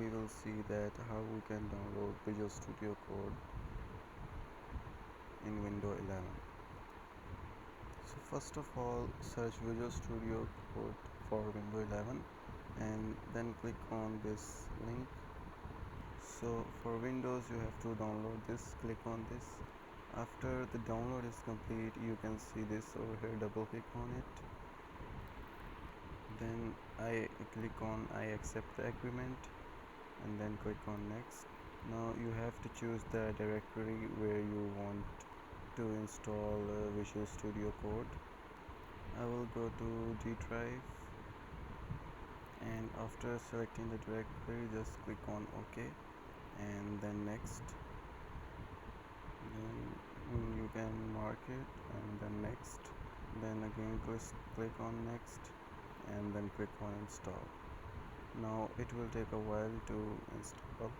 we will see that how we can download Visual Studio Code in Windows 11. So first of all, search Visual Studio Code for Windows 11 and then click on this link. So for Windows you have to download this. Click on this. After the download is complete, you can see this over here. Double click on it. Then I click on I accept the agreement and then click on next. Now you have to choose the directory where you want to install Visual Studio Code. I will go to D drive, and after selecting the directory just click on OK and then next. Then you can mark it and then next. Then again click on next and then click on install. Now it will take a while to install.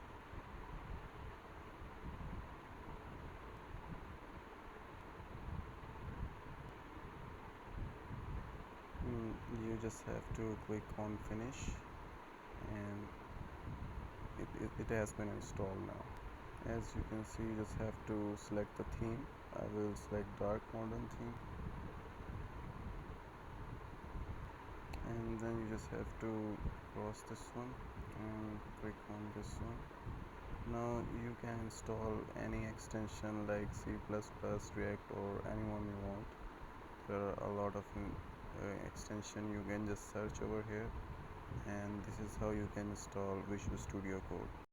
You just have to click on finish and it has been installed now. As you can see, you just have to select the theme. I will select dark modern theme, and then you just have to cross this one and click on this one. Now you can install any extension like C++, React, or anyone you want. There are a lot of extension. You can just search over here, and this is how you can install Visual Studio Code.